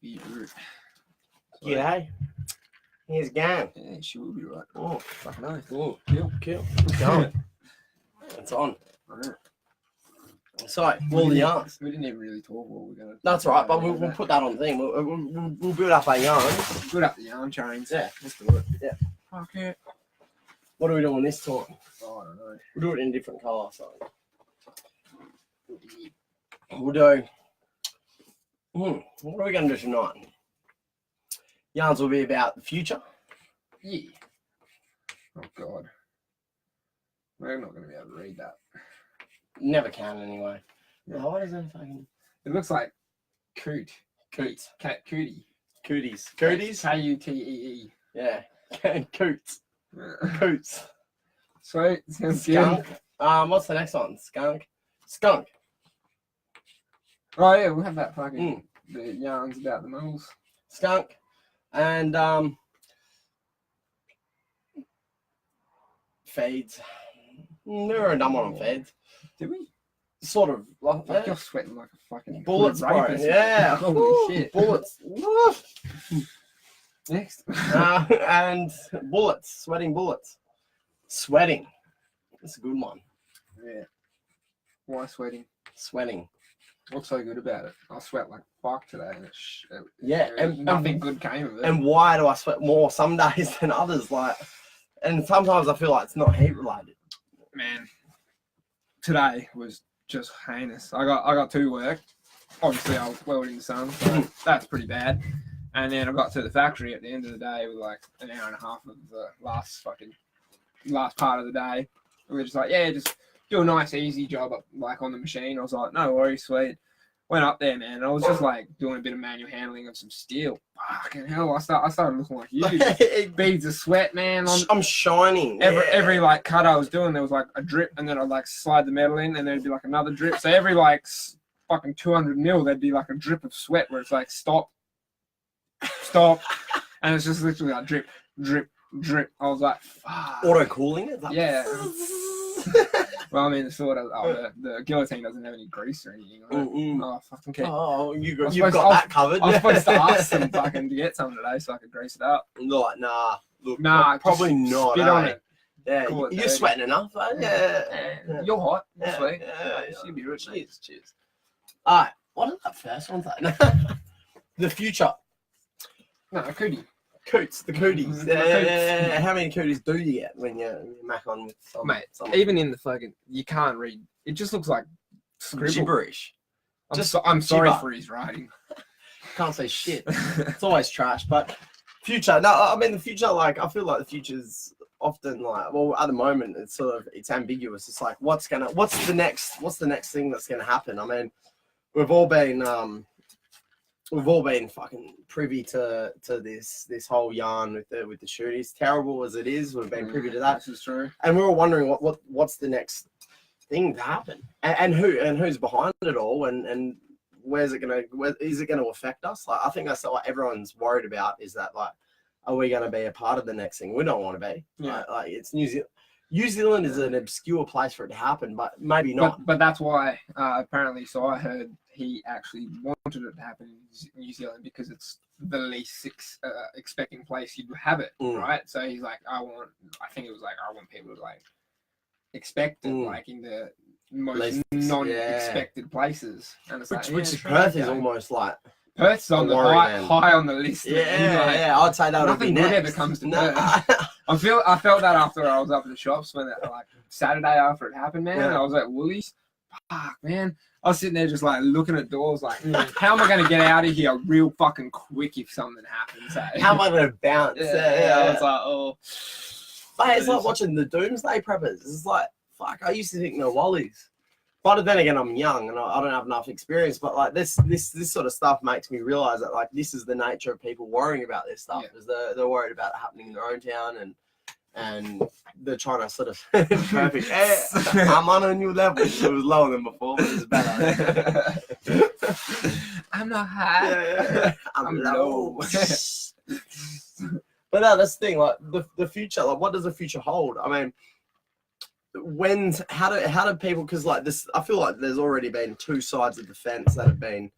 be rude. G'day. Here's Gang. Yeah, she will be right. Oh, fucking nice. Oh, Kill. Keep going. It's on. alright. So, all the yarns. We didn't even really talk what we're gonna. That's right, but we'll put that on the thing. We'll build up our yarns. Put up the yarn chains. Yeah. Let's do it. Yeah. Fuck it. What are we doing this time? Oh, I don't know. We'll do it in a different colour, so. We'll do. What are we going to do tonight? Yarns will be about the future. Yeah. Oh God. We're not gonna be able to read that. Never can anyway. Yeah. Oh, what is that fucking It looks like coot. coots? Cootie. Cooties. Cooties? K-U-T-E-E. Yeah. Coots. Yeah. Coots. Sweet. Sounds good. Skunk. What's the next one? Skunk. Skunk. Oh yeah, we'll have that fucking the yarns about the moles. Skunk. And fades. Never a dumb one on fades. Did we? Sort of. Like Yeah. you're sweating like a fucking Bullets, bro. rapist. Yeah. Holy Woo, shit. Bullets. Woo. Next. And bullets. Sweating bullets. Sweating. That's a good one. Yeah. Why sweating? Sweating. What's so good about it? I sweat like fuck today, and Yeah, and nothing good came of it. And why do I sweat more some days than others? Like, and sometimes I feel like it's not heat related. Man, today was just heinous. I got to work. Obviously, I was welding in the sun, so that's pretty bad. And then I got to the factory at the end of the day with like an hour and a half of the last part of the day. We were just like, yeah, just do a nice easy job like on the machine. I was like, no worries, sweet. Went up there, man, and I was just like doing a bit of manual handling of some steel. Fucking hell, I started looking like you. Beads of sweat, man. I'm shining. Every like cut I was doing, there was like a drip, and then I'd like slide the metal in, and there'd be like another drip. So every like fucking 200 mil, there'd be like a drip of sweat where it's like stop, and it's just literally like drip, drip, drip. I was like, fuck. Auto cooling it. Like, Yeah. Well, I mean, the guillotine doesn't have any grease or anything. Right? Oh, fucking care. Oh, you've got that covered. I was supposed to ask them fucking to get some today so I could grease it up. Like, nah. Look, Nah, probably not. Spit on it. Yeah, Cool, you're sweating enough. Yeah. You're hot. Yeah, Sweet. yeah. She'd be rich. Cheers. All right. What is that first one? The future. No, cootie. Coots, the cooties. The coots. How many cooties do you get when you mac on with some? Mate, some even in the fucking, you can't read. It just looks like scribble. gibberish? I'm sorry gibber. for his writing. Can't say shit. It's always trash. But future. No, I mean the future. Like I feel like the future's often like. Well, at the moment, it's ambiguous. It's like what's the next thing that's gonna happen? I mean, we've all been fucking privy to this whole yarn with the shooties. Terrible as it is, we've been privy to that. This is true. And we're all wondering what's the next thing to happen, and who's behind it all, and is it gonna affect us? Like I think that's what everyone's worried about, is that like, are we gonna be a part of the next thing? We don't want to be. Yeah. Like it's New Zealand. New Zealand is an obscure place for it to happen, but maybe not. But that's why apparently. So I heard he actually wanted it to happen in New Zealand because it's the least expecting place you'd have it, right? So he's like, I want people to like expect it like in the most non-expected places, and it's Which Perth is almost like. Perth's on the high on the list. Yeah, I'd say that would be nothing next. good ever comes to Perth. I felt that after I was up at the shops when like Saturday after it happened, man. Yeah. I was at Woolies. Fuck, man. I was sitting there just like looking at doors like, how am I going to get out of here real fucking quick if something happens? Eh? How am I going to bounce? I was like, oh. But it's like watching the Doomsday Preppers. It's like, fuck, I used to think no Wallies. But then again, I'm young and I don't have enough experience. But like this sort of stuff makes me realize that like this is the nature of people worrying about this stuff. Because they're worried about it happening in their own town and they're trying to sort of perfect. I'm on a new level. It was lower than before, but it's better. I'm not high. Yeah. I'm low. But no, that's the thing. Like the future. Like, what does the future hold? I mean. How do people, because like this, I feel like there's already been two sides of the fence that have been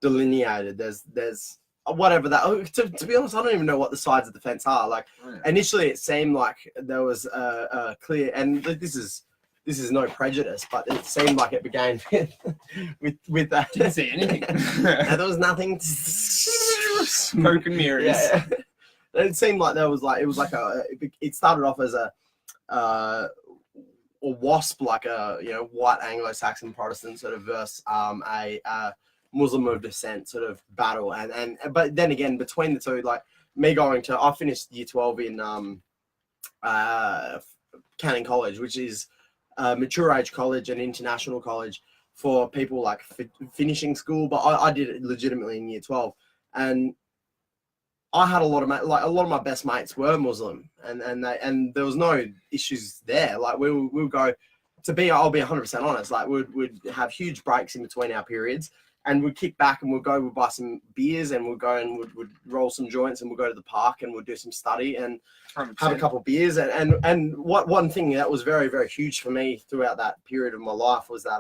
delineated. There's whatever that. To be honest, I don't even know what the sides of the fence are. Like initially, it seemed like there was a clear, and this is no prejudice, but it seemed like it began with that. Didn't see anything. There was nothing. Smoke and mirrors. Yeah. It seemed like it started off as a WASP, like a white Anglo-Saxon Protestant sort of versus a Muslim of descent sort of battle, but then again between the two, like me I finished year 12 in Canning College, which is a mature age college and international college for people like finishing school, but I did it legitimately in year 12, and I had a lot of my best mates were Muslim, and there was no issues there. Like we'll go I'll be 100% honest. Like we'd have huge breaks in between our periods, and we'd kick back and we'd buy some beers and we'd go and we'd roll some joints and we'd go to the park and we'd do some study and 100%. have a couple of beers. And one thing that was very, very huge for me throughout that period of my life was that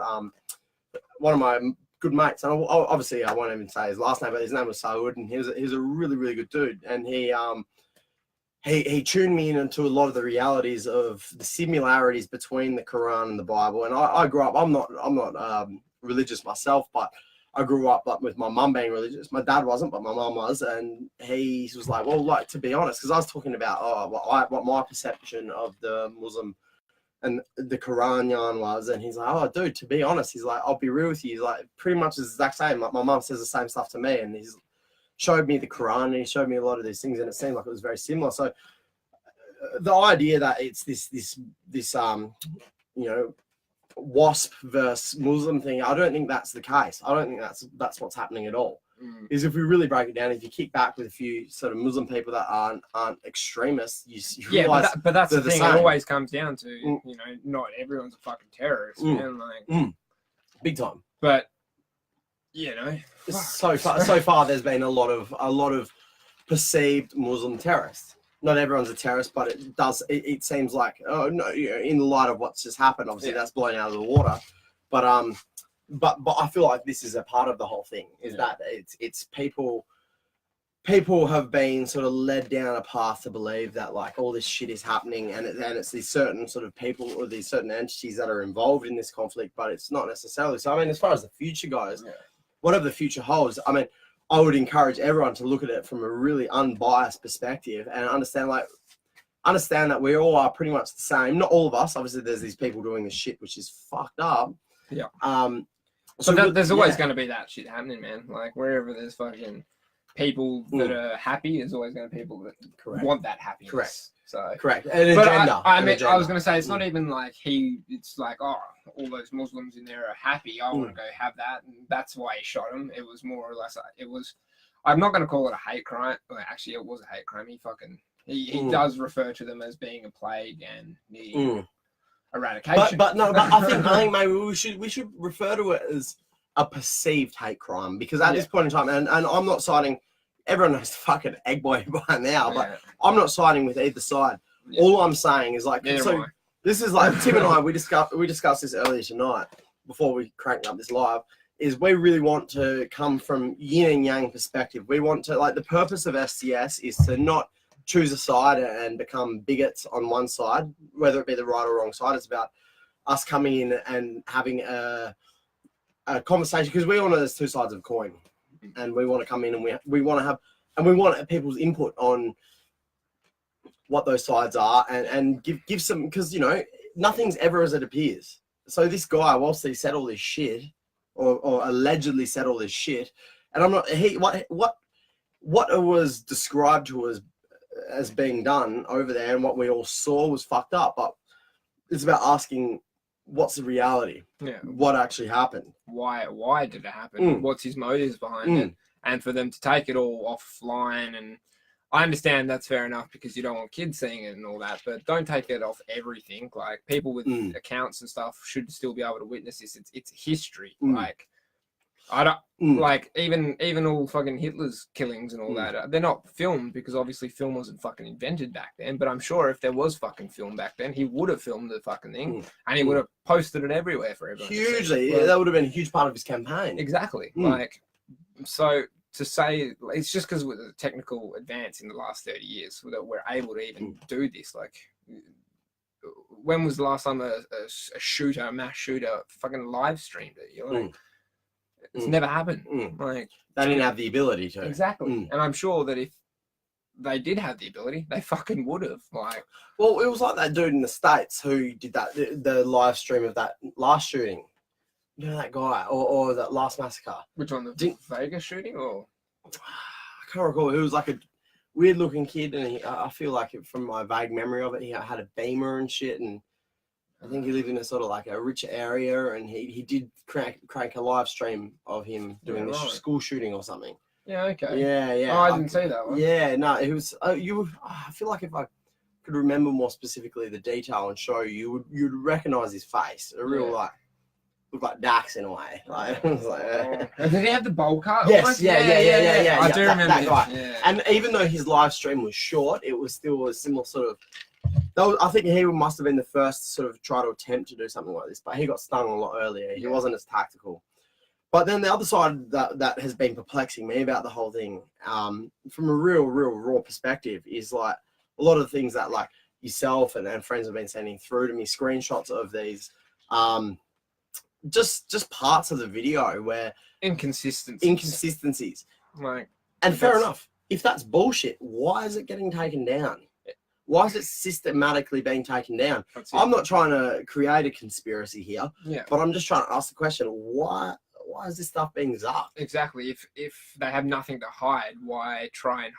one of my good mates, and obviously I won't even say his last name, but his name was Saud, and he was a really, really good dude. And he tuned me into a lot of the realities of the similarities between the Quran and the Bible. And I grew up, I'm not religious myself, but I grew up like with my mum being religious. My dad wasn't, but my mum was, and he was like, well, like, to be honest, because I was talking about what my perception of the Muslim and the Quran yarn was, and he's like, oh, dude, to be honest, he's like, I'll be real with you, he's like, pretty much the exact same. Like my mum says the same stuff to me, and he's showed me the Quran and he showed me a lot of these things, and it seemed like it was very similar. So the idea that it's this WASP versus Muslim thing, I don't think that's the case. I don't think that's what's happening at all. Is if we really break it down, if you kick back with a few sort of Muslim people that aren't extremists, you realize but that's the thing. It always comes down to not everyone's a fucking terrorist, man. Like big time. But so far there's been a lot of perceived Muslim terrorists. Not everyone's a terrorist, but it seems like, oh no, in the light of what's just happened, obviously that's blown out of the water. But I feel like this is a part of the whole thing, is that it's people have been sort of led down a path to believe that like all this shit is happening, and it's these certain sort of people or these certain entities that are involved in this conflict, but it's not necessarily. So I mean, as far as the future goes, whatever the future holds, I mean, I would encourage everyone to look at it from a really unbiased perspective and understand that we all are pretty much the same. Not all of us, obviously. There's these people doing this shit which is fucked up. Yeah. So there's always going to be that shit happening, man. Like wherever there's fucking people that are happy, there's always going to be people that want that happiness. Correct. So correct. And but agenda. I was going to say, it's not even like it's like, oh, all those Muslims in there are happy. I want to go have that, and that's why he shot him. It was more or less, I'm not going to call it a hate crime. Well, actually, it was a hate crime. He does refer to them as being a plague and the eradication. But I think maybe we should refer to it as a perceived hate crime, because at this point in time, and I'm not siding. Everyone knows the fucking egg boy by now, but I'm not siding with either side. All I'm saying is like, this is like Tim and I, we discussed this earlier tonight before we cranked up this live, is we really want to come from yin and yang perspective. We want to, like, the purpose of STS is to not choose a side and become bigots on one side, whether it be the right or wrong side. It's about us coming in and having a conversation, because we all know there's two sides of a coin. And we want to come in and we want to have, and we want people's input on what those sides are, and give some, because nothing's ever as it appears. So this guy, whilst he said all this shit, or allegedly said all this shit, and I'm not what was described to us as being done over there and what we all saw was fucked up. But it's about asking, what's the reality? What actually happened? Why did it happen? What's his motives behind it? And for them to take it all offline, and I understand that's fair enough because you don't want kids seeing it and all that, but don't take it off everything. Like, people with accounts and stuff should still be able to witness this. It's history. Like, I don't like even all fucking Hitler's killings and all that. They're not filmed because obviously film wasn't fucking invented back then. But I'm sure if there was fucking film back then, he would have filmed the fucking thing and he would have posted it everywhere for everyone. Hugely, that would have been a huge part of his campaign. Exactly. Like, so to say it's just because with the technical advance in the last 30 years that we're able to even do this. Like, when was the last time a shooter, a mass shooter, fucking live streamed it? You know, it's never happened. Like, they didn't have the ability to. Exactly. And I'm sure that if they did have the ability, they fucking would have. Like, well, it was like that dude in the States who did that the live stream of that last shooting. You know that guy or that last massacre. Which one, the Vegas shooting or? I can't recall. He was like a weird looking kid, and I feel like from my vague memory of it, he had a Beamer and shit, and I think he lived in a sort of like a rich area, and he did crank a live stream of him doing this school shooting or something. Yeah, okay. Yeah. Oh, I didn't see that one. Yeah, no, it was. I feel like if I could remember more specifically the detail and show you, you'd recognize his face. A real like. Looked like Dax in a way. Like, it was like, did he have the bowl cut? Yes, yeah. I do remember that guy. Yeah. And even though his live stream was short, it was still a similar sort of. I think he must have been the first sort of try to attempt to do something like this, but he got stung a lot earlier. He wasn't as tactical. But then the other side that has been perplexing me about the whole thing, from a real raw perspective, is like a lot of the things that like yourself and friends have been sending through to me, screenshots of these. Just parts of the video where inconsistencies. Like, and fair enough. If that's bullshit, why is it getting taken down? Why is it systematically being taken down? I'm not trying to create a conspiracy here, but I'm just trying to ask the question: why is this stuff being zapped? Exactly. If they have nothing to hide, why try and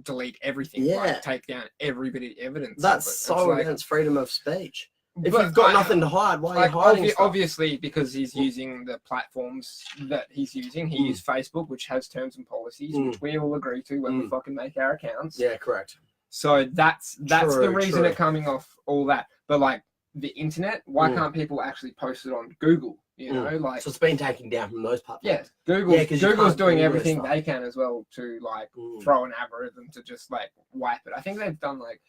delete everything? Like, take down every bit of evidence. That's so against freedom of speech. If you've got nothing to hide, why are you hiding stuff? Obviously, because he's using the platforms that he's using. He used Facebook, which has terms and policies, which we all agree to when we fucking make our accounts. Yeah, correct. So that's the reason it coming off all that. But like the internet, why can't people actually post it on Google? You know, like, so it's been taken down from those platforms. Yeah, Google's doing everything they can as well to like throw an algorithm to just like wipe it. I think they've done like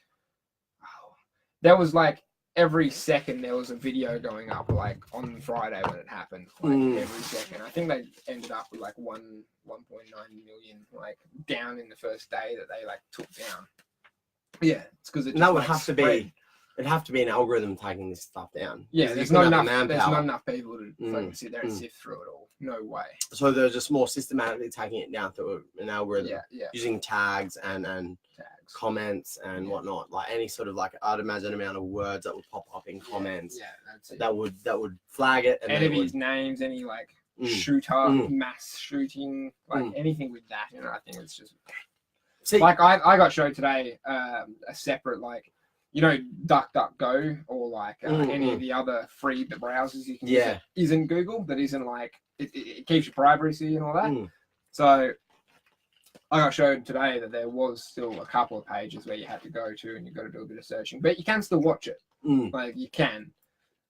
there was like every second there was a video going up like on Friday when it happened. Like every second. I think they ended up with like 1.9 million like down in the first day that they like took down. Yeah, it's because it. That would have to be. It'd have to be an algorithm taking this stuff down. Yeah, there's not enough people to fucking sit there and sift through it all. No way. So they're just more systematically taking it down through an algorithm. Yeah. Using tags and comments and whatnot. Like any sort of like I'd imagine amount of words that would pop up in comments. Yeah, that's it. That would flag it. And enemies' names, any like shooter, mass shooting, like anything with that. You know, I think it's just. See, like I got showed today a separate like. You know, DuckDuckGo or like any of the other free browsers you can use that isn't Google, that isn't like, it keeps your privacy and all that. So I got showed today that there was still a couple of pages where you had to go to and you've got to do a bit of searching. But you can still watch it. Like, you can.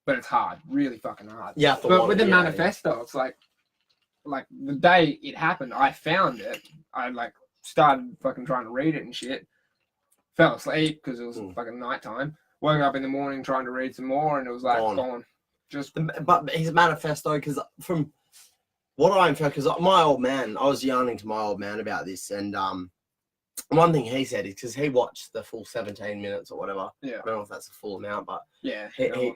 But it's hard. Really fucking hard. Yeah. But with the manifesto, it's like the day it happened, I found it. I like started fucking trying to read it and shit. Fell asleep because it was fucking nighttime. Woke up in the morning trying to read some more, and it was like gone. But his manifesto, because from what I'm found, because my old man, I was yarning to my old man about this, and one thing he said is because he watched the full 17 minutes or whatever. Yeah. I don't know if that's a full amount, but he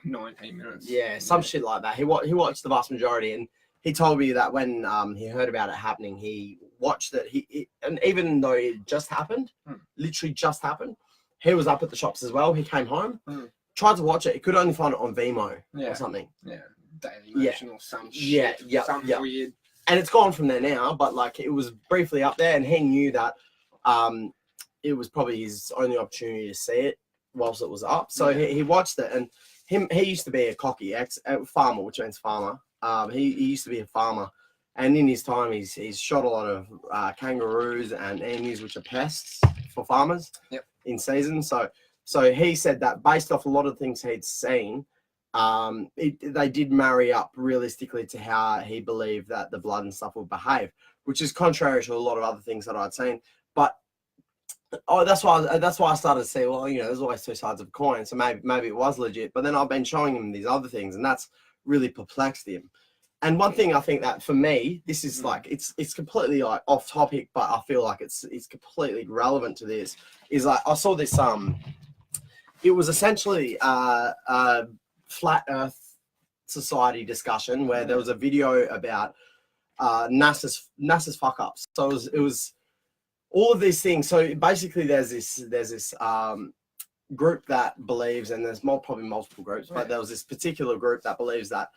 19 minutes. Yeah, some shit like that. He watched the vast majority, and he told me that when he heard about it happening, he watched it. And even though it just happened, literally just happened, he was up at the shops as well. He came home, tried to watch it. He could only find it on Vimeo or something. Yeah, Daily Motion or some shit. Something weird. And it's gone from there now, but like it was briefly up there, and he knew that it was probably his only opportunity to see it whilst it was up. So he watched it, and he used to be a cocky farmer, which means farmer. He used to be a farmer, and in his time, he's shot a lot of kangaroos and emus, which are pests for farmers in season. So he said that based off a lot of things he'd seen, they did marry up realistically to how he believed that the blood and stuff would behave, which is contrary to a lot of other things that I'd seen. But that's why I started to say, well, you know, there's always two sides of a coin, so maybe it was legit. But then I've been showing him these other things, and that's really perplexed him. And one thing I think that for me, this is like it's completely like off topic, but I feel like it's completely relevant to this. Is like I saw this it was essentially a flat Earth society discussion where there was a video about NASA's fuck ups. So it was all of these things. So basically, there's this group that believes, and there's probably multiple groups, but there was this particular group that believes that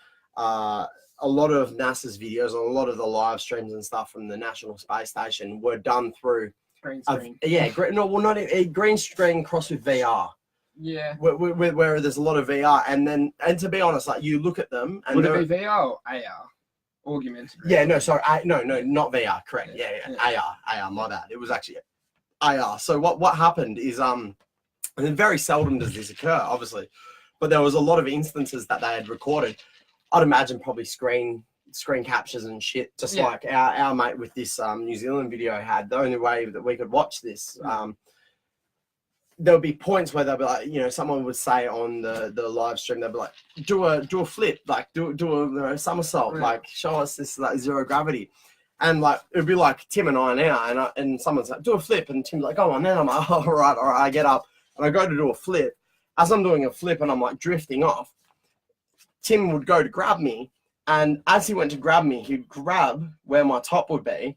a lot of NASA's videos and a lot of the live streams and stuff from the National Space Station were done through green screen. not a green screen crossed with VR. Yeah. Where there's a lot of VR, and to be honest, like you look at them, and would it be VR or AR? Augmented reality. Yeah, no, sorry, no, not VR, correct. Yeah. AR, my bad. It was actually AR. So what happened is and very seldom does this occur, obviously, but there was a lot of instances that they had recorded. I'd imagine probably screen captures and shit, just like our mate with this New Zealand video had. The only way that we could watch this, there would be points where they'll be like, someone would say on the live stream, they'll be like, do a flip, like do a somersault, like show us this like zero gravity. And like it'd be like Tim and I now, and someone's like, do a flip, and Tim's like, go on then. I'm like, all right, I get up and I go to do a flip. As I'm doing a flip and I'm like drifting off, Tim would go to grab me, and as he went to grab me, he'd grab where my top would be,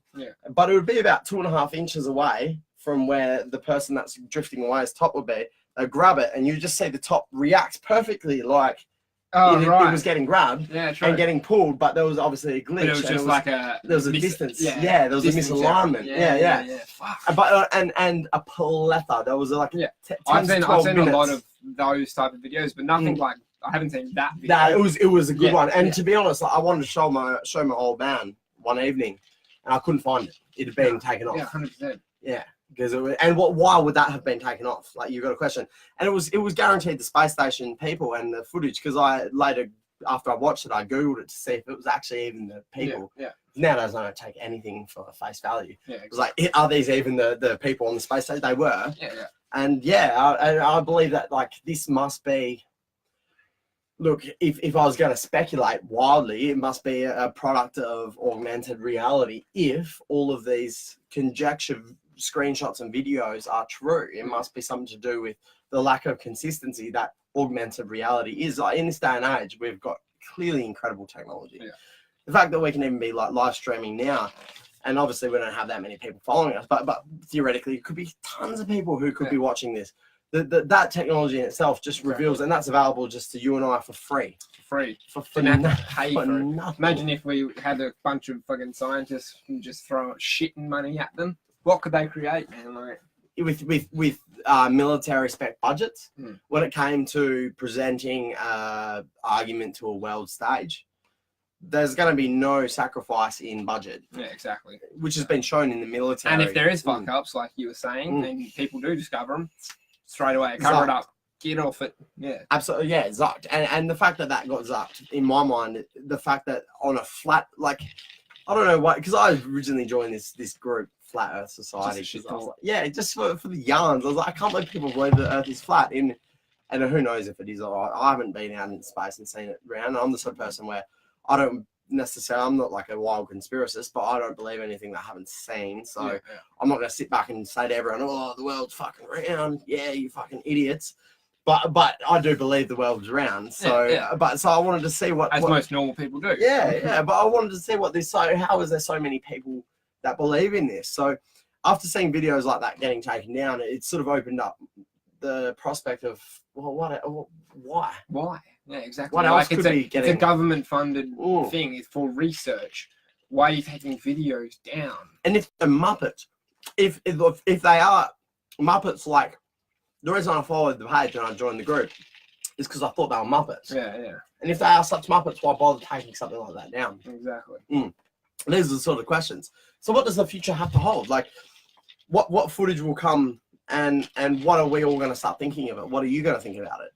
but it would be about 2.5 inches away from where the person that's drifting away's top would be. They grab it, and you just see the top react perfectly like it was getting grabbed and getting pulled, but there was obviously a glitch. But it was just there was a distance. There was a misalignment. Fuck. But and a plethora. There was like 10 I've seen a lot of those type of videos, but nothing like. I haven't seen that video. Nah, it was a good one. And to be honest, like, I wanted to show my old man one evening, and I couldn't find it. It had been taken off. Yeah, 100%. Yeah, because why would that have been taken off? Like, you got a question. And it was guaranteed the space station people and the footage, because I later, after I watched it, I googled it to see if it was actually even the people. Nowadays I don't take anything for face value. It was like, are these even the people on the space station? They were. And I believe that like this must be. Look, if I was going to speculate wildly, it must be a product of augmented reality. If all of these conjecture screenshots and videos are true, it must be something to do with the lack of consistency that augmented reality is. Like, in this day and age, we've got clearly incredible technology. The fact that we can even be like live streaming now, and obviously we don't have that many people following us, but theoretically, it could be tons of people who could be watching this. That technology in itself just reveals, and that's available just to you and I for free. For Didn't have to pay for it. Imagine if we had a bunch of fucking scientists and just throw shit and money at them. What could they create, man? Like with military spec budgets, when it came to presenting argument to a world stage, there's going to be no sacrifice in budget. Yeah, exactly. Which has been shown in the military. And if there is fuck ups, like you were saying, and people do discover them, straight away, cover it up, get off it. Yeah, absolutely. Yeah, zucked. And the fact that got zucked, in my mind, the fact that on a flat, like, I don't know why, because I originally joined this group, Flat Earth Society. Just for the yarns. I was like, I can't believe people believe that Earth is flat. And who knows if it is or not. I haven't been out in space and seen it around. I'm the sort of person where I don't necessarily, I'm not like a wild conspiracist, but I don't believe anything that I haven't seen. So I'm not going to sit back and say to everyone, oh, the world's fucking round. Yeah, you fucking idiots. But I do believe the world's round. So, so I wanted to see what most normal people do. Yeah. But I wanted to see what this. So how is there so many people that believe in this? So after seeing videos like that getting taken down, it sort of opened up the prospect of, well, why? Yeah, exactly. What else could be getting? It's a government-funded thing. It's for research. Why are you taking videos down? And if the Muppets, if they are Muppets, like, the reason I followed the page and I joined the group is because I thought they were Muppets. Yeah. And if they are such Muppets, why bother taking something like that down? Exactly. These are the sort of questions. So what does the future have to hold? Like, what footage will come, and what are we all going to start thinking of it? What are you going to think about it?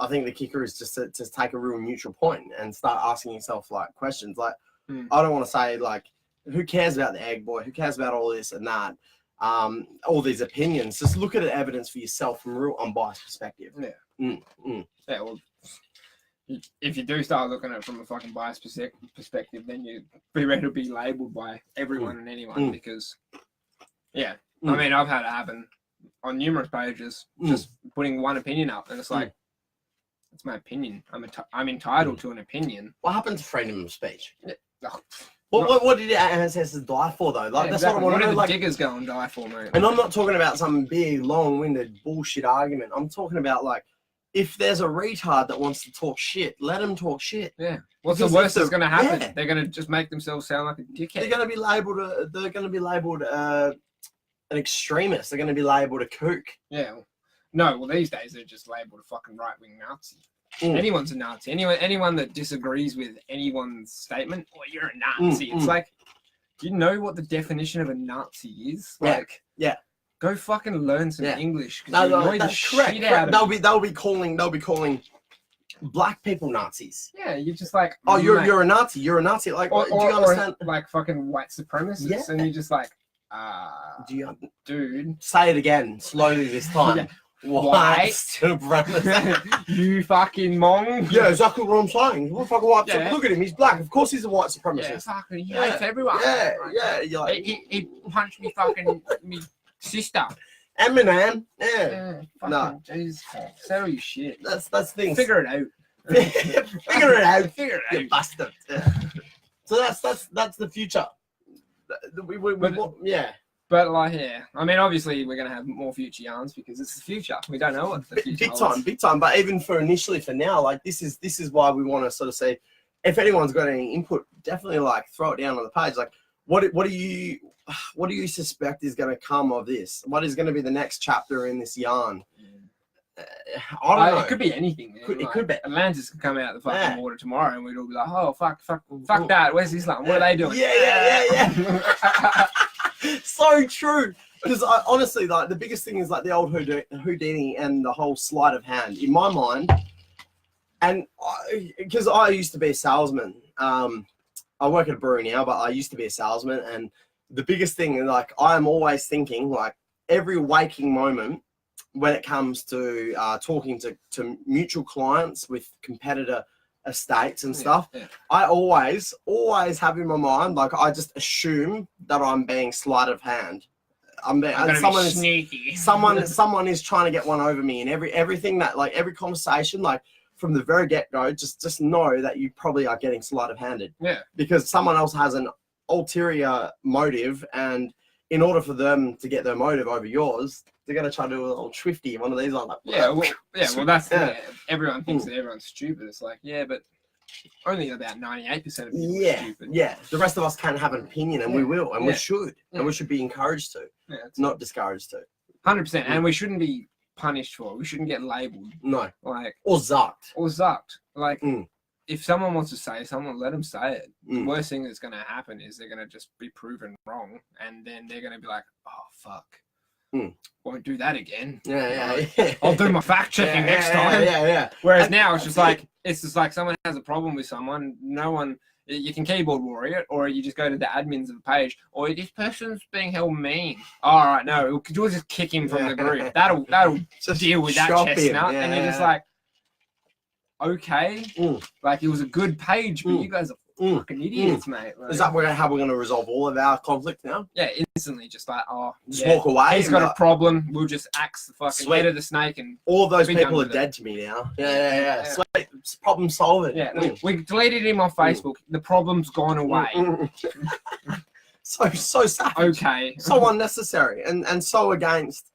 I think the kicker is just to take a real neutral point and start asking yourself like questions. Like, I don't want to say like, who cares about the egg boy? Who cares about all this and that? All these opinions. Just look at the evidence for yourself from a real unbiased perspective. Yeah. Yeah. Well, if you do start looking at it from a fucking biased perspective, then you be ready to be labelled by everyone and anyone because, yeah, I mean, I've had it happen on numerous pages, just putting one opinion up, and it's like, it's my opinion. I'm entitled to an opinion. What happened to freedom of speech? Yeah. What did our ancestors die for, though? Like, that's exactly. what I want to What know. did the Like, diggers go and die for, mate? and I'm not talking about some big, long-winded bullshit argument. I'm talking about, like, if there's a retard that wants to talk shit, let him talk shit. Yeah. What's Because the worst if that's going to happen? yeah. They're going to just make themselves sound like a dickhead. They're going to be labelled. They're going to be labelled an extremist. They're going to be labelled a kook. Yeah. No. Well, these days they're just labelled a fucking right-wing Nazi. Anyone's a Nazi. Anyone that disagrees with anyone's statement, well, you're a Nazi. It's like, do you know what the definition of a Nazi is? Like, yeah. Go fucking learn some English. No, annoy the that's correct. shit out of They'll be calling black people Nazis. Yeah, you're just like, oh, you're a Nazi. You're a Nazi. Like, do you understand? Or like fucking white supremacists, and you're just like, dude, say it again slowly this time. White supremacist. You fucking mong. Yeah, exactly what I'm saying. What fucking white supremacist? Look at him. He's black. Of course, he's a white supremacist. Yeah, fucking he hates everyone. Yeah, like, yeah. You're like, he punched me fucking me sister. Eminem. Yeah. No. Jesus Christ. Settle your shit. That's the thing. Figure it out. Figure it out. Figure it out. You bastard. Yeah. So that's the future. Yeah. But like, yeah, I mean, obviously we're gonna have more future yarns because it's the future. We don't know what the future holds. Big time. But even for now, like this is why we want to sort of say, if anyone's got any input, definitely like throw it down on the page. Like, what do you suspect is going to come of this? What is going to be the next chapter in this yarn? I don't know. It could be anything. Man. It could be. Atlantis could come out of the fucking water tomorrow, and we'd all be like, "Oh fuck that! Where's Islam? What are they doing?" Yeah. So true. Because honestly, like the biggest thing is like the old Houdini and the whole sleight of hand in my mind. And because I used to be a salesman, I work at a brewery now, but I used to be a salesman. And the biggest thing, like I am always thinking, like every waking moment when it comes to talking to mutual clients with competitor estates and stuff, I always have in my mind, like I just assume that I'm being sleight of hand. Someone is sneaky. Someone is trying to get one over me, and everything that like every conversation, like from the very get-go, just know that you probably are getting sleight of handed. Yeah. Because someone else has an ulterior motive, and in order for them to get their motive over yours, they're gonna try to do a little swifty, one of these like well that's everyone thinks that everyone's stupid. It's like, yeah, but only about 98% of people are stupid. Yeah. The rest of us can have an opinion, and we will, and we should. And we should be encouraged to. Yeah, not discouraged to. 100%. And we shouldn't be punished for it. We shouldn't get labelled. No. Like or zucked. Like if someone wants to say something, let them say it. The Mm. worst thing that's going to happen is they're going to just be proven wrong, and then they're going to be like, oh, fuck. Won't do that again. Yeah. I'll do my fact checking next time. Yeah. Whereas now it's just like someone has a problem with someone, no one, you can keyboard warrior it, or you just go to the admins of the page, or this person's being held mean. All right, no, we'll just kick him from the group. That'll just deal with that chestnut. And you're just like, okay, like it was a good page, but you guys are fucking idiots, mate. Like, is that how we're going to resolve all of our conflict now? Yeah, instantly, just like, just walk away. He's got a problem. We'll just axe the fucking head of the snake, and all of those people are dead to me now. Yeah. Sweet. Problem solved. Yeah, we deleted him on Facebook. The problem's gone away. So savage. Okay. So unnecessary, and so against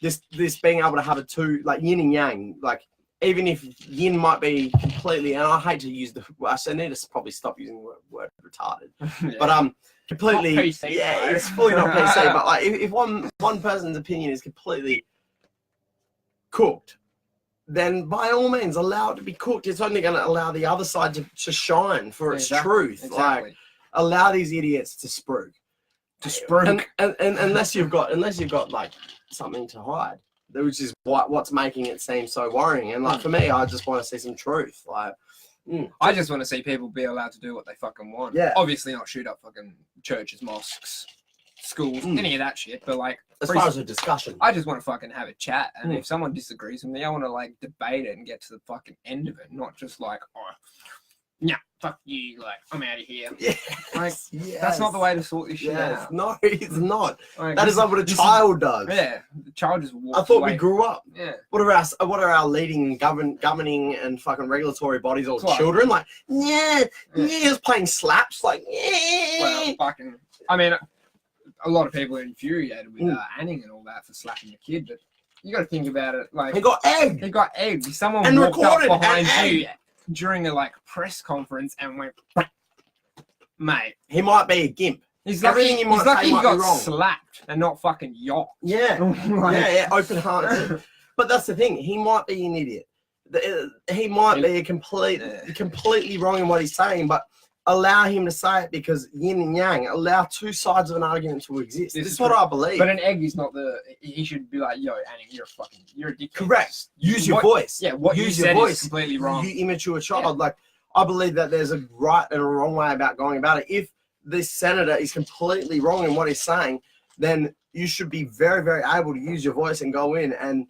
this being able to have a two, like yin and yang, like. Even if yin might be completely, and I hate to use I need to probably stop using the word retarded, but completely, not PC, it's fully not PC. But like, if one person's opinion is completely cooked, then by all means allow it to be cooked. It's only going to allow the other side to shine for its truth. Exactly. Like, allow these idiots to spruik. And unless you've got like something to hide. Which is what's making it seem so worrying. And like for me, I just want to see some truth. Like, I just want to see people be allowed to do what they fucking want. Yeah. Obviously, not shoot up fucking churches, mosques, schools, Mm. any of that shit. But like, As free far as a discussion. I just want to fucking have a chat, and Mm. if someone disagrees with me, I want to like debate it and get to the fucking end of it, not just like, oh, yeah, fuck you, like I'm out of here. Yes. Like, yes. That's not the way to sort this shit Yes. out. No, it's not. Like, That is like what a this child does. Yeah, the child just walks I thought away. we grew up. Yeah, What are our leading governing and fucking regulatory bodies or It's like- children? Like, yeah, Yeah. just playing slaps. Like, yeah. well, fucking. I mean, a lot of people are infuriated with Mm. Anning and all that for slapping the kid, but you got to think about it. Like, He got egged. he got egged. Someone And walked recorded up behind and you during a like press conference and went, mate. He might be a gimp. He's Everything lucky, you might he's lucky say he might be got wrong. slapped and not fucking yocked. Yeah. Like- Yeah, open hearted. But that's the thing. He might be an idiot. He might be completely wrong in what he's saying, but allow him to say it because yin and yang. Allow two sides of an argument to exist. This is what true. I believe. But an egg is not the. He should be like, yo, Anning, you're a dickhead. Correct. Use your What- voice. Yeah, what Use you your said voice. is completely wrong. You immature child. Like, I believe that there's a right and a wrong way about going about it. If this senator is completely wrong in what he's saying, then you should be very, very able to use your voice and go in and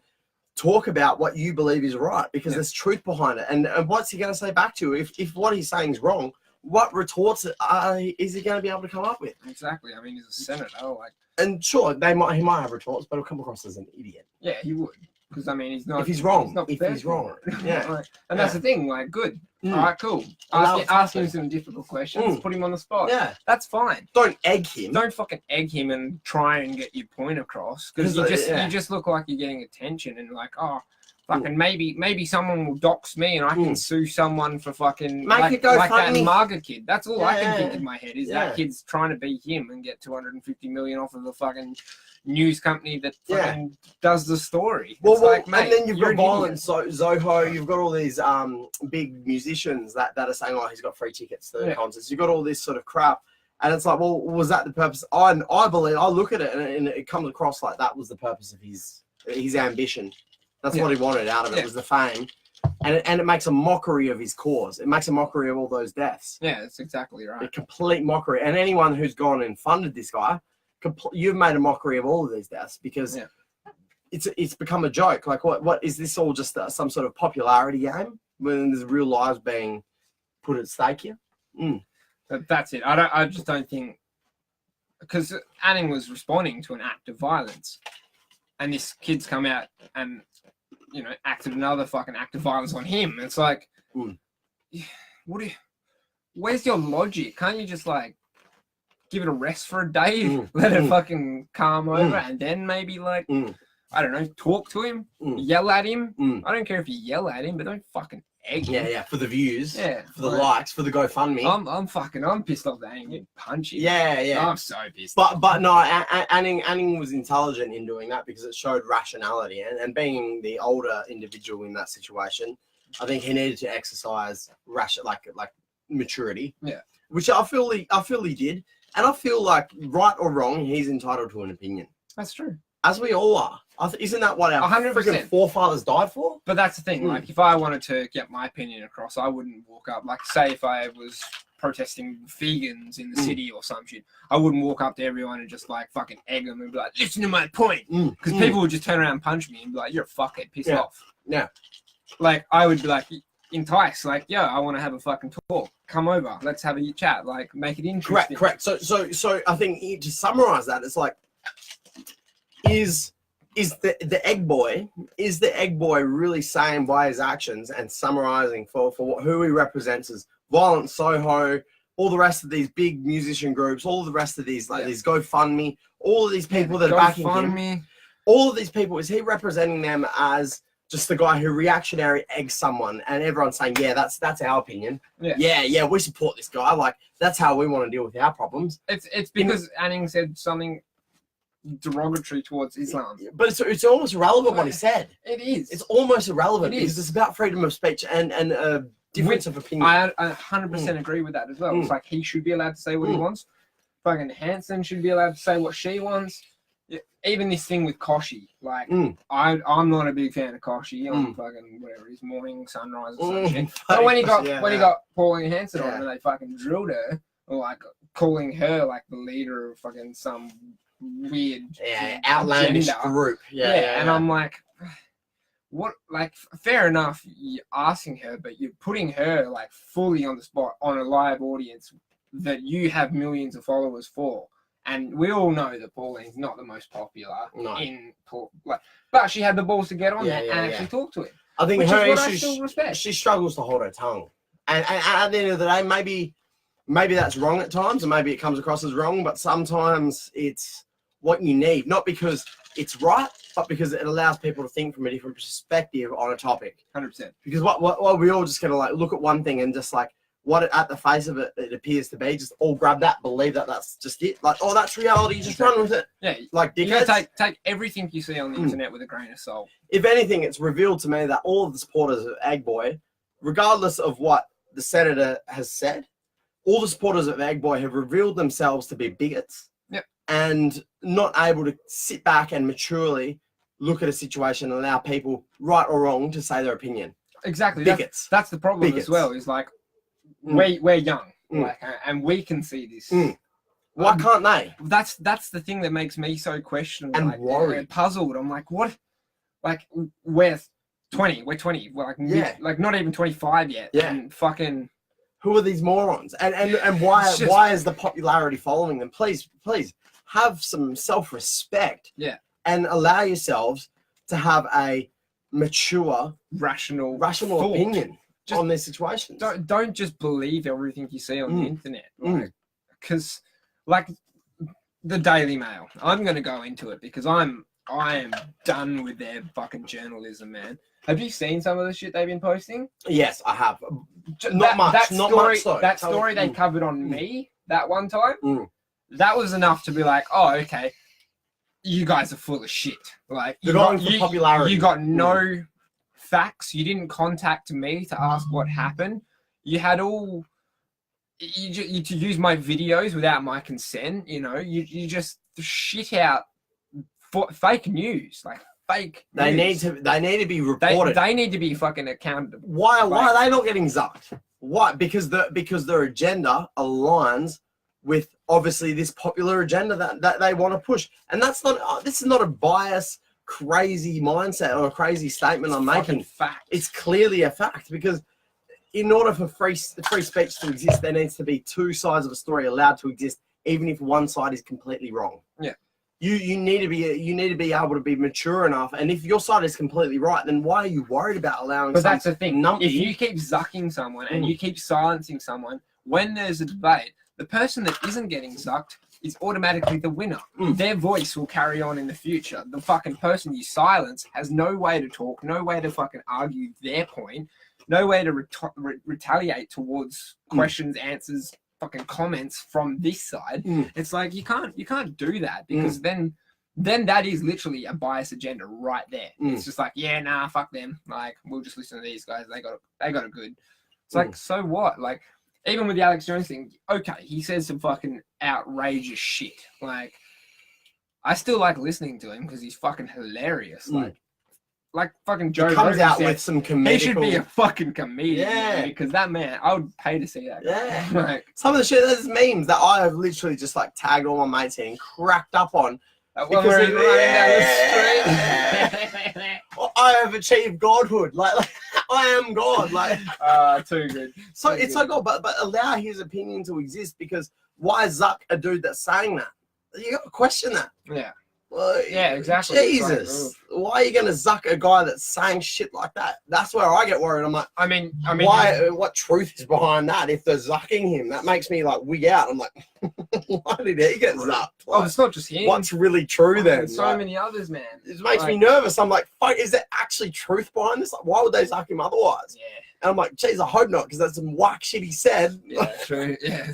talk about what you believe is right because Yeah. there's truth behind it. And what's he going to say back to you? If what he's saying is wrong, what retorts is he going to be able to come up with? Exactly. I mean, he's a senator. Like, And sure, he might have retorts, but he'll come across as an idiot. yeah, he would. Because I mean, he's not. If he's wrong, not if prepared he's for wrong. it. Yeah. Like, and that's the thing. Like, good. Mm. All right, cool. Allow it to Ask him happen. some difficult questions. Mm. Put him on the spot. Yeah. That's fine. Don't egg him. Don't fucking egg him and try and get your point across because Because, you just look like you're getting attention and like, oh, fucking maybe someone will dox me and I can Mm. sue someone for fucking Make like, it go like that funny. Marga kid. That's all I Yeah, can think yeah. in my head is Yeah. that kid's trying to be him and get 250 million off of the fucking news company that Yeah. fucking does the story. Well, It's like, mate, and then you've you're got an violence, Zoho, you've got all these big musicians that are saying, oh, he's got free tickets to the Yeah. concerts. You've got all this sort of crap. And it's like, well, was that the purpose? I believe, I look at it and it comes across like that was the purpose of his ambition. That's Yeah. what he wanted out of it, Yeah. was the fame. And it makes a mockery of his cause. It makes a mockery of all those deaths. Yeah, that's exactly A right. complete mockery. And anyone who's gone and funded this guy, you've made a mockery of all of these deaths because Yeah. it's become a joke. Like, what is this all just some sort of popularity game when there's real lives being put at stake here? But that's it. I just don't think because Anning was responding to an act of violence, and this kid's come out and acted another fucking act of violence on him. It's like, Mm. where's your logic? Can't you just like give it a rest for a day, Mm. let it Mm. fucking calm over, and then maybe like Mm. I don't know, talk to him, Mm. yell at him. Mm. I don't care if you yell at him, but don't fucking egg him. Yeah, for the views, Yeah, for the like, likes, for the GoFundMe. I'm pissed off that Anning get punchy. yeah. I'm so pissed. But no, Anning was intelligent in doing that because it showed rationality, and being the older individual in that situation, I think he needed to exercise like maturity. Yeah. Which I feel he did, and I feel like right or wrong, he's entitled to an opinion, That's true. as we all are. Isn't that what our 100%. freaking forefathers died for? But that's the thing. Mm. Like, if I wanted to get my opinion across, I wouldn't walk up. Like, say if I was protesting vegans in the Mm. city or some shit, I wouldn't walk up to everyone and just like fucking egg them and be like, "Listen to my point," because people would just turn around and punch me and be like, "You're a fuckhead, piss Yeah. off." Yeah. Like, I would be like, entice, like, "Yo, I want to have a fucking talk. Come over, let's have a chat. Like, make it interesting." Correct. So I think to summarize that, it's like, is the egg boy really saying by his actions and summarizing for who he represents as Violent Soho, all the rest of these big musician groups, all the rest of these these GoFundMe, all of these people that are backing him, me. all of these people, is he representing them as just the guy who reactionary eggs someone and everyone's saying, yeah, that's our opinion. Yeah, we support this guy. Like, that's how we want to deal with our problems. It's because Anning said something derogatory towards Islam. But it's almost irrelevant what he said. It is. It's almost irrelevant It because is. it's about freedom of speech and difference of opinion. I 100% agree with that as well. It's like he should be allowed to say what he wants. Fucking Hanson should be allowed to say what she wants. Yeah, even this thing with Koshi, like I'm not a big fan of Koshi. I'm fucking whatever his morning sunrise or some shit. But when he got Pauline Hanson on and they fucking drilled her, or like calling her like the leader of fucking some weird, outlandish agenda. group. And I'm like, what? Like, fair enough, you're asking her, but you're putting her like fully on the spot on a live audience that you have millions of followers for. And we all know that Pauline's not the most popular but she had the balls to get on there and actually talk to him. I think which her is what I issue, still respect. she struggles to hold her tongue. And at the end of the day, maybe that's wrong at times, and maybe it comes across as wrong, but sometimes it's what you need, not because it's right, but because it allows people to think from a different perspective on a topic. 100%. Because what we all just gonna like look at one thing and just like what at the face of it appears to be, just all grab that, believe that that's just it. Like, oh, that's reality, just run with it. Yeah, like you gotta take everything you see on the internet with a grain of salt. If anything, it's revealed to me that all of the supporters of Egg Boy, regardless of what the senator has said, all the supporters of Egg Boy have revealed themselves to be bigots. Yep. And not able to sit back and maturely look at a situation and allow people, right or wrong, to say their opinion. Exactly. Bigots. That's the problem Bigots. as well, is like, we're young, like, and we can see this. Why can't they? That's the thing that makes me so questionable And like, worried. Puzzled. I'm like, what? Like, we're 20. We're 20. We're like, like not even 25 yet. Yeah. And fucking. Who are these morons? And why is the popularity following them? Please have some self-respect. Yeah. And allow yourselves to have a mature, rational thought. Opinion on this situation. Don't just believe everything you see on the internet, like, because like the Daily Mail. I'm gonna go into it because I am done with their fucking journalism, man. Have you seen some of the shit they've been posting? Yes, I have. Not much though. That story they covered on me that one time. That was enough to be like, oh, okay, you guys are full of shit. Like, you got popularity. You got no facts. You didn't contact me to ask what happened. You had all. You to use my videos without my consent. You know, you just shit out fake news, like fake. They news. need to be reported. They need to be fucking accountable. Why are they not getting zucked? Why? Because their agenda aligns with obviously this popular agenda that they want to push, and that's not. This is not a bias, crazy mindset or a crazy statement I'm making. Fact. It's clearly a fact, because in order for free speech to exist, there needs to be two sides of a story allowed to exist, even if one side is completely wrong. Yeah. You need to be able to be mature enough, and if your side is completely right, then why are you worried about allowing? But that's the thing. Numpty? If you keep zucking someone and you keep silencing someone, when there's a debate, the person that isn't getting zucked is automatically the winner. Their voice will carry on in the future. The fucking person you silence has no way to talk, no way to fucking argue their point, no way to retaliate towards questions, answers, fucking comments from this side. It's like you can't do that, because then that is literally a bias agenda right there. It's just like, yeah, nah, fuck them. Like, we'll just listen to these guys. They got it good. It's like, so what? Like, even with the Alex Jones thing, okay, he says some fucking outrageous shit. Like, I still like listening to him because he's fucking hilarious. Like fucking Joe comes Rogan out said, with some comedical. He should be a fucking comedian. Man, because that man, I would pay to see that guy. Yeah. Like, some of the shit, there's memes that I have literally just like tagged all my mates in and cracked up on. When we're running down the street. I have achieved godhood. Like I am God. Like too good. So it's like, but allow his opinion to exist, because why zuck a dude that's saying that? You got to question that. Yeah. Well, yeah, exactly. Jesus, like, why are you gonna zuck a guy that's saying shit like that? That's where I get worried. I'm like, I mean, why? What truth is behind that? If they're zucking him, that makes me like wig out. I'm like, why did he get zucked? Like, oh, it's not just him. What's really true then? There's so many others, man. It makes me nervous. I'm like, fuck, is there actually truth behind this? Like, why would they zuck him otherwise? Yeah. And I'm like, geez, I hope not, because that's some whack shit he said. Yeah, true. Yeah.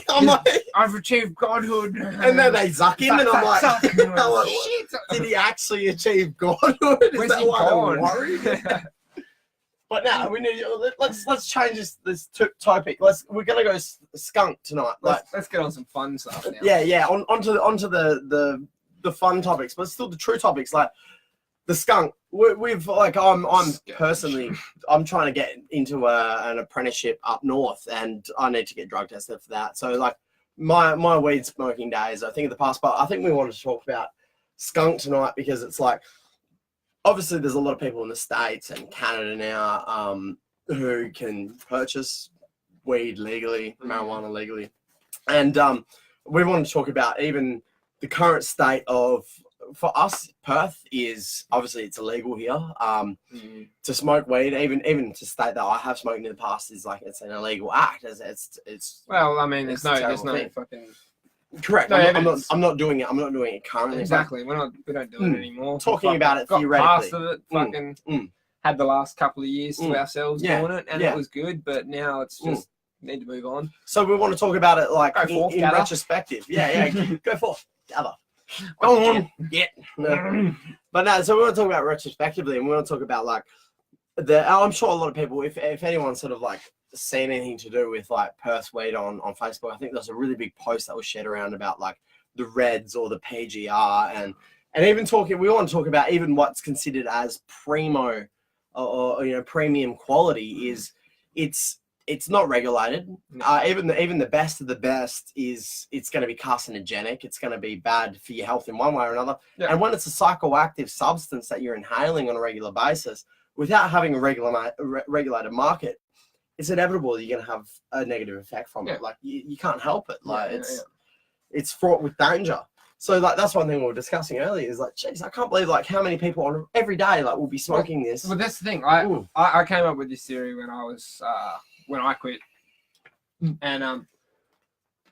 I'm like, I've achieved godhood. And then they zuck him, and I'm like, shit. Did he actually achieve godhood? Is that why I'm worried? But now we need. Let's change this topic. We're gonna go skunk tonight. Let's get on some fun stuff now. Yeah. Onto the fun topics, but still the true topics, like the skunk. We've like I'm personally I'm trying to get into an apprenticeship up north, and I need to get drug tested for that. So like my weed smoking days, I think, of the past. But I think we wanted to talk about skunk tonight because it's like, obviously, there's a lot of people in the States and Canada now who can purchase weed legally, marijuana legally, and we want to talk about even the current state of, for us, Perth is obviously it's illegal here to smoke weed. Even to state that I have smoked in the past is like it's an illegal act. It's well, I mean, there's no thing. fucking correct. No, I'm not doing it. I'm not doing it currently. exactly. We don't do it anymore. Talking about it got theoretically. past of it. Had the last couple of years to ourselves doing it, and it was good. But now it's just need to move on. So we want to talk about it like in retrospective. Yeah, go forth, gather. Go on, get. No. But no, so we want to talk about retrospectively, and we want to talk about like I'm sure a lot of people, if anyone's sort of like seen anything to do with like Perth weed on Facebook, I think there's a really big post that was shared around about like the Reds or the PGR, and even we want to talk about even what's considered as primo or premium quality is it's not regulated. Even the best of the best it's going to be carcinogenic. It's going to be bad for your health in one way or another. Yeah. And when it's a psychoactive substance that you're inhaling on a regular basis without having a regulated market, it's inevitable you're going to have a negative effect from it. Like you can't help it. Like it's fraught with danger. So like that's one thing we were discussing earlier is like, geez, I can't believe like how many people on every day like will be smoking this. Well, that's the thing. I came up with this theory when I was when I quit, and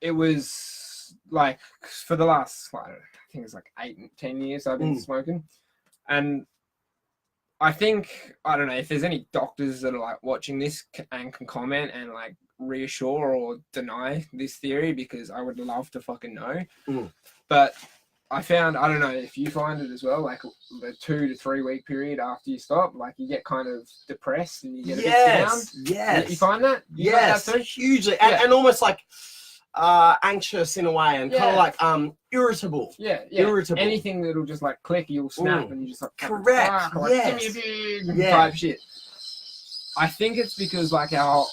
it was like for the last I think it's like 8-10 years I've been smoking, and I think I don't know if there's any doctors that are like watching this and can comment and like reassure or deny this theory because I would love to fucking know. But I found, I don't know if you find it as well, like the 2 to 3 week period after you stop, like you get kind of depressed and you get a bit down. Yes. You find that? Yes, hugely. And almost like anxious in a way and kind of like irritable. Yeah. Irritable. Anything that'll just like click, you'll snap and you just like, correct. Like, give me a big type shit. I think it's because like our,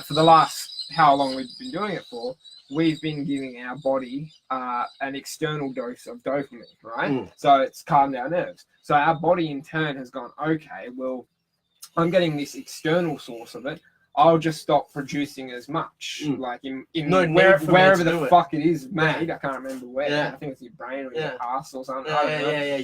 for the last, how long we've been doing it for, we've been giving our body an external dose of dopamine, right? So it's calmed our nerves. So our body in turn has gone, okay, well, I'm getting this external source of it. I'll just stop producing as much, like in wherever the fuck it is made. I can't remember where. I think it's your brain or your past or something.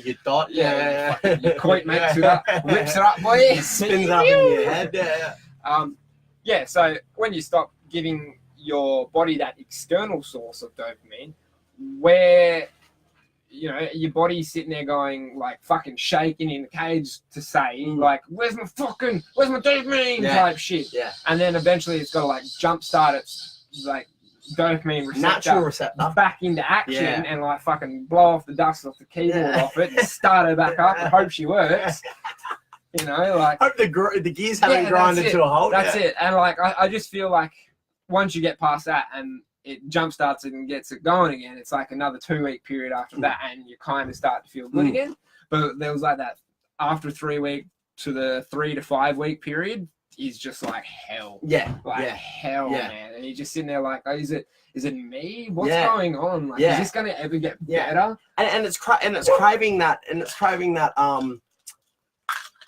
Your dot. Your coit makes it up, whips it up, boy. Spins up in your head. So when you stop giving your body that external source of dopamine, where your body's sitting there going like fucking shaking in the cage to say like where's my dopamine type shit, and then eventually it's got to like jumpstart its like dopamine receptor back into action and like fucking blow off the dust off the keyboard off it, start her back up and hope she works. Like hope the gears haven't grinded to a halt. That's it. And like I just feel like once you get past that and it jump starts it and gets it going again, it's like another 2 week period after that and you kind of start to feel good again. But there was like that after 3 week to the 3 to 5 week period is just like hell. Hell, man. And you're just sitting there like, oh, is it me? What's going on? Like, is this gonna ever get better? And it's craving that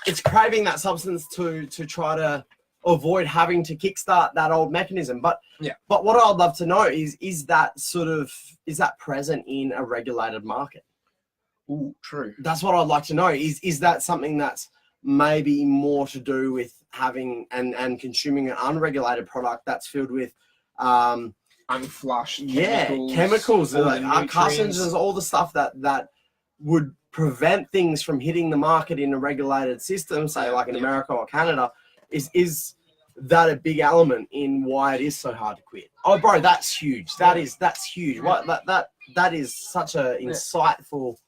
it's craving that substance to try to avoid having to kickstart that old mechanism. But what I'd love to know is that present in a regulated market? Ooh, true. That's what I'd like to know. Is that something that's maybe more to do with having and consuming an unregulated product that's filled with unflushed chemicals like carcinogens, all the stuff that would prevent things from hitting the market in a regulated system, say like in America or Canada. Is that a big element in why it is so hard to quit? Oh, bro, that's huge. That's huge. What that is such a insightful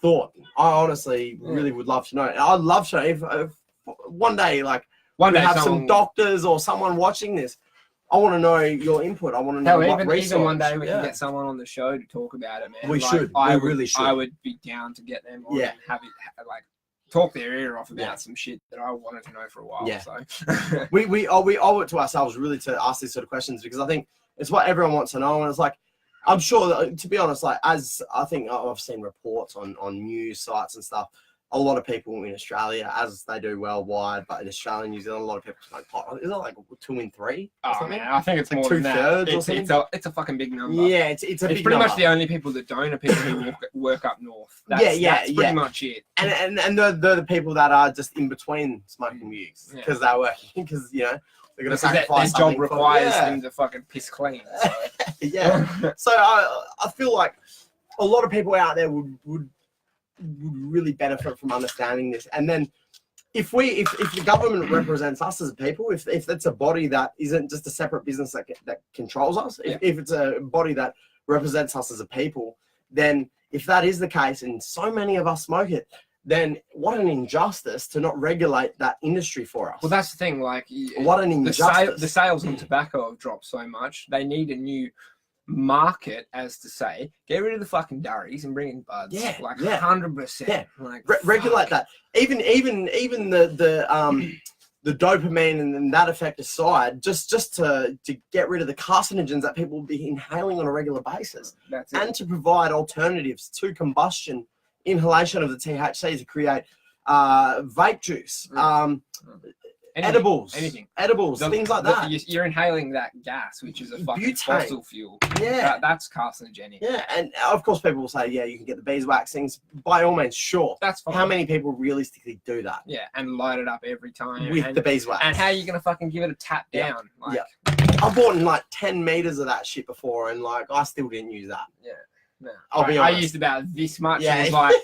thought. I honestly really would love to know. I'd love to know if one day we have some doctors or someone watching this. I want to know your input. I want to know even one day we can get someone on the show to talk about it, man. We should. We really should. I would be down to get them on and have it talk their ear off about some shit that I wanted to know for a while. So we owe it to ourselves really to ask these sort of questions, because I think It's what everyone wants to know, and it's like, I'm sure that, to be honest, like, as I think I've seen reports on news sites and stuff, a lot of people in Australia, as they do worldwide, but in Australia and New Zealand, a lot of people smoke pot. Is it like 2 in 3? Oh man, I think it's Like more than that. 2/3 or something? It's a fucking big number. Yeah, it's a big It's pretty number. much the only people that don't are people who work up north. That's pretty much it. And they're the people that are just in between smoking mugs because they're working, because, you know, they're going to Because their sacrifice job something requires for, them to fucking piss clean. So. yeah. So I feel like a lot of people out there would really benefit from understanding this. And then if the government represents us as people, if it's a body that isn't just a separate business that controls us, if it's a body that represents us as a people, then if that is the case and so many of us smoke it, then what an injustice to not regulate that industry for us. Well, that's the thing. Like, what an injustice. The sales on tobacco have dropped so much. They need a new market, as to say, get rid of the fucking durries and bring in buds. Yeah, like yeah. 100%. Yeah. Like, Regulate that. Even the dopamine and that effect aside, just to get rid of the carcinogens that people will be inhaling on a regular basis, That's it. and to provide alternatives to combustion, inhalation of the THC to create vape juice, edibles, anything. Things like that. You're inhaling that gas, which is a fucking Butane. fossil fuel. Yeah. That's carcinogenic. Yeah, and of course people will say, yeah, you can get the beeswax things. By all means, sure. That's fine. How many people realistically do that? Yeah, and light it up every time. With the beeswax. And how are you going to fucking give it a tap Yeah. down? Like, Yeah. I bought in like 10 meters of that shit before, and like I still didn't use that. Yeah. No. I'll be I honest. used about this much Yeah. and was like,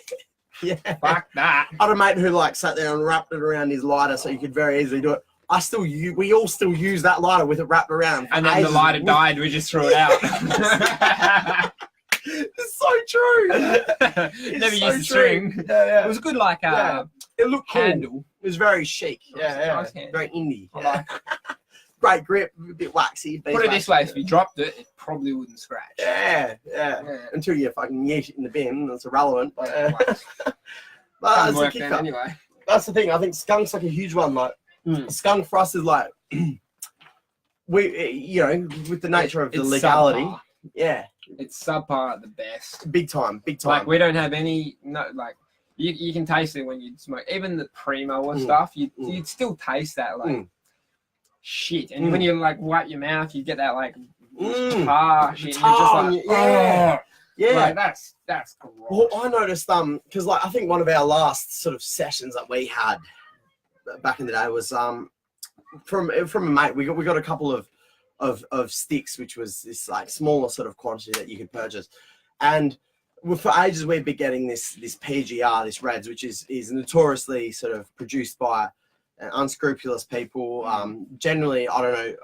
Yeah. fuck that. I had a mate who like sat there and wrapped it around his lighter so you could very easily do it. We all still use that lighter with it wrapped around. And then the lighter died, we just threw it out. It's so true. Never so used the string. true. Yeah, It was good, like Yeah. It looked cool. handle. It was very chic. Yeah, Nice handle. very indie. I like Great grip, a bit waxy. Put it this way, if you dropped it, it probably wouldn't scratch. Yeah. Yeah. Until you fucking yeet it in the bin, that's irrelevant. But, Doesn't that's the work then kicker. anyway. That's the thing. I think skunk's like a huge one. Like skunk for us is like with the nature of the It's legality. subpar. Yeah, It's subpar at the best. big time. Like, we don't have any, you can taste it when you smoke. Even the Primo or stuff, you'd still taste that, like, shit. And when you, like, wipe your mouth, you get that, like, tar shit. And you're just like, yeah. Yeah. Like, that's gross. Well, I noticed because like I think one of our last sort of sessions that we had back in the day was from a mate. We got a couple of sticks, which was this like smaller sort of quantity that you could purchase, and for ages we've been getting this PGR, this Reds, which is notoriously sort of produced by unscrupulous people. Generally, I don't know,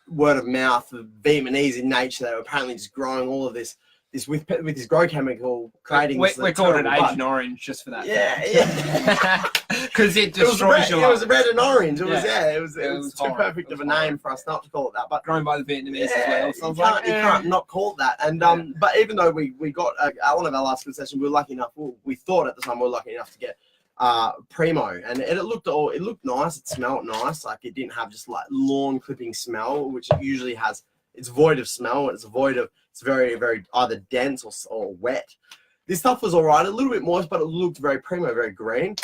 word of mouth, Vietnamese in nature. They were apparently just growing all of this with this grow chemical, creating. We called it Agent Orange just for that. Yeah. Because it destroys your life. It was red and orange. It was It was too horrible. perfect of a name for us not to call it that. But grown by the Vietnamese as yeah, well. So I was you like, can't not call it that. And but even though we got one of our last good sessions, we were lucky enough. We thought at the time we were lucky enough to get Primo, and it looked nice. It smelled nice. Like it didn't have just like lawn clipping smell, which it usually has. It's void of smell. It's very, very either dense or wet. This stuff was all right, a little bit moist, but it looked very Primo, very green.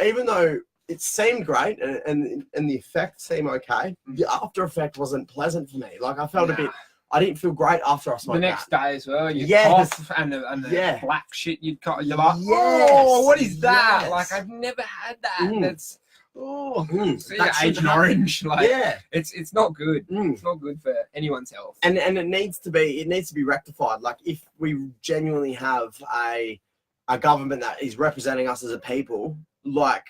Even though it seemed great and the effect seemed okay, the after effect wasn't pleasant for me. Like I felt a bit. I didn't feel great after I smoked the next day as well, you Yes. cough and the black shit you'd cough. You're like, Yes. oh, what is that? Yes. Like I've never had that. Mm. That's see, That should Agent happen. Orange. Like Yeah. it's not good. Mm. It's not good for anyone's health. And it needs to be rectified. Like if we genuinely have a government that is representing us as a people, like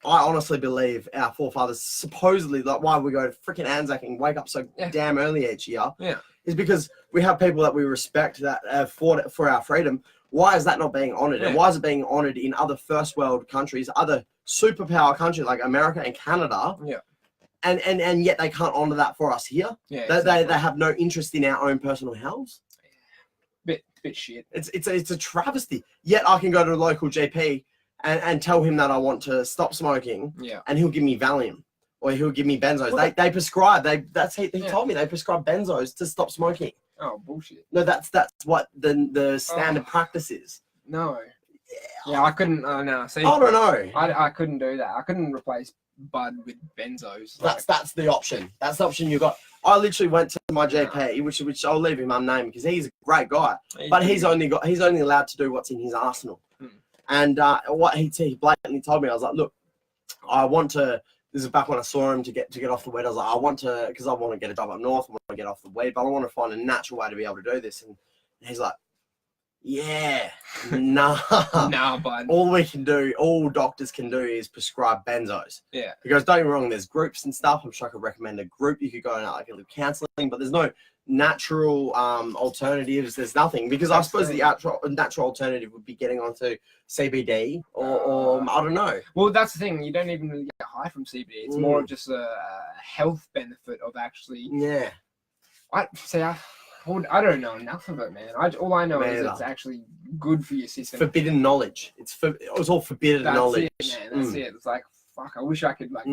I honestly believe our forefathers supposedly, like why we go to freaking Anzac and wake up so damn early each year, is because we have people that we respect that have fought for our freedom. Why is that not being honoured? And why is it being honoured in other first world countries, other superpower countries like America and Canada? And yet they can't honour that for us here. They have no interest in our own personal health. Bit shit. It's a travesty. Yet I can go to a local GP and tell him that I want to stop smoking, and he'll give me Valium. or he'll give me benzos. Well, They prescribe. He Yeah. told me they prescribe benzos to stop smoking. Oh bullshit. No, that's what the standard practice is. No. Yeah, I couldn't. No, see, I don't know. I couldn't do that. I couldn't replace bud with benzos. That's the option. That's the option you got. I literally went to my GP, which I'll leave him unnamed because he's a great guy, but he's only allowed to do what's in his arsenal. And what he blatantly told me, I was like, look, I want to. This is back when I saw him to get off the weed. I was like, I want to, because I want to get a job up north. I want to get off the weed, but I want to find a natural way to be able to do this. And he's like, yeah, nah. Nah, bud. All doctors can do is prescribe benzos. Yeah. He goes, don't get me wrong, there's groups and stuff. I'm sure I could recommend a group. You could go and like a little counselling, but there's no natural alternatives. There's nothing, because I suppose the natural alternative would be getting onto CBD or I don't know. Well, that's the thing. You don't even really get high from CBD. It's more of just a health benefit of actually. Yeah. I don't know enough of it, man. All I know is it's actually good for your system. Forbidden knowledge. It was all forbidden knowledge. That's it, man. That's it. It's like, fuck, I wish I could, like...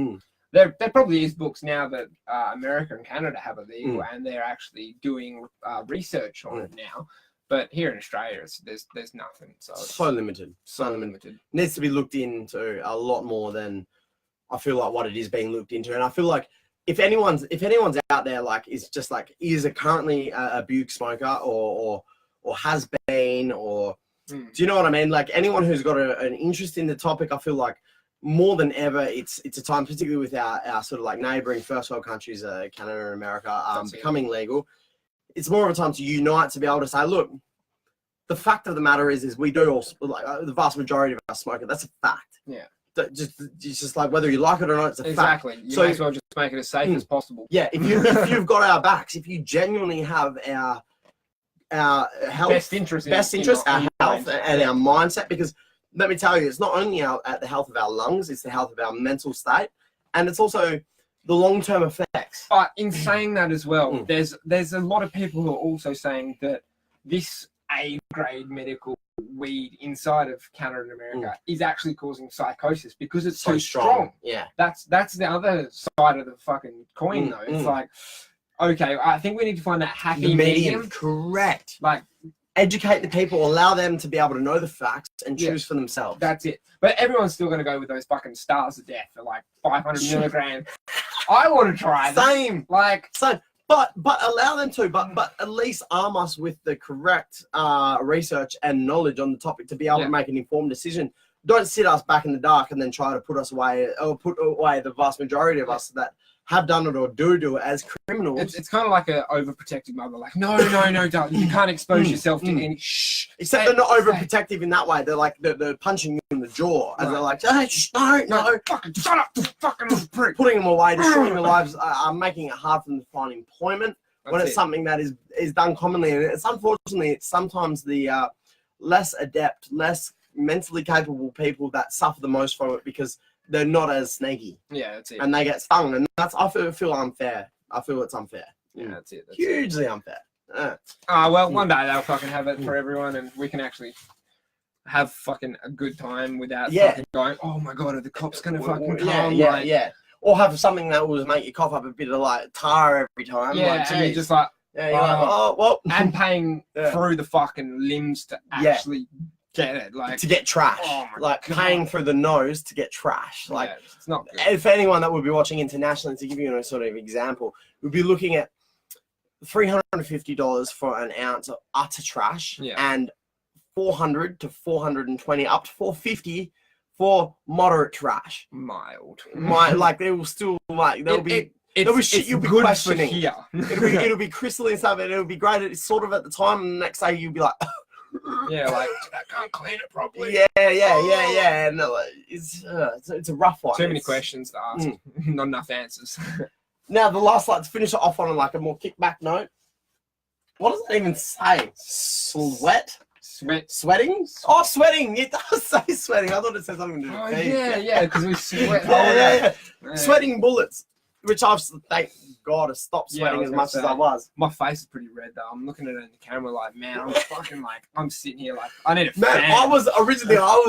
There probably is books now that America and Canada have illegal, and they're actually doing research on it now. But here in Australia, there's nothing. So limited. So limited. Needs to be looked into a lot more than I feel like what it is being looked into. And I feel like if anyone's out there is currently a buke smoker or has been do you know what I mean? Like anyone who's got an interest in the topic, I feel like more than ever it's a time, particularly with our sort of like neighboring first world countries, Canada and America, becoming legal. It's more of a time to unite, to be able to say, look, the fact of the matter is we do all, like the vast majority of us smoke it. That's a fact. Yeah. It's just like whether you like it or not, it's a fact. Exactly. You may as well just make it as safe as possible. Yeah. If you've got our backs, if you genuinely have our health, best interest, our health and our mindset, because let me tell you, it's not only the health of our lungs, it's the health of our mental state, and it's also the long-term effects. But in saying that as well, there's a lot of people who are also saying that this A-grade medical weed inside of Canada and America is actually causing psychosis because it's so strong. Yeah. That's the other side of the fucking coin, though. It's like, okay, I think we need to find that happy medium. Correct. Like, educate the people, allow them to be able to know the facts and choose for themselves. That's it. But everyone's still going to go with those fucking stars of death for like 500 milligrams. I want to try that. Same. But allow them to. But at least arm us with the correct research and knowledge on the topic to be able to make an informed decision. Don't sit us back in the dark and then try to put us away, or put away the vast majority of us that have done it or do it as criminals. It's kind of like an overprotective mother. Like, no, darling, you can't expose yourself to any. Shh. Except they're not overprotective in that way. They're like they're punching you in the jaw, and they're like, hey, no, fucking shut up, fucking prick. Putting them away, destroying their lives, making it hard for them to find employment. When it's something that is done commonly, and it's unfortunately it's sometimes the less adept, less mentally capable people that suffer the most from it because they're not as sneaky. Yeah, that's it. And they get stung, and I feel unfair. I feel it's unfair. Yeah, that's it. Hugely unfair. Well, one day they'll fucking have it for everyone, and we can actually have fucking a good time without fucking going, oh my god, are the cops gonna fucking come? Yeah. Or have something that will make you cough up a bit of like tar every time. Yeah, like, and you're just like, you're like, oh well. And paying through the fucking limbs to actually get it, like to get trash, like paying through the nose to get trash. Like it's not good. If anyone that would be watching internationally, to give you a sort of example, we'd be looking at $350 for an ounce of utter trash, and $400 to $420 up to $450 for moderate trash. Mild. Like they will still like there'll be shit you'll be questioning. Here. it'll be crystalline stuff, and it'll be great. It's sort of at the time, and the next day you'll be like, yeah, like I can't clean it properly. Yeah. And it's a rough one. Too many questions to ask, not enough answers. Now the last, like, to finish it off on like a more kickback note. What does it even say? Sweating? Oh, sweating! It does say sweating. I thought it said something to do with yeah, because we sweat. yeah. Sweating bullets. which I've thank God have stopped Yeah, I sweating was as gonna much as say. I was. My face is pretty red though. I'm looking at it in the camera like, man, I'm fucking like, I'm sitting here like, I need a Man, fan. I was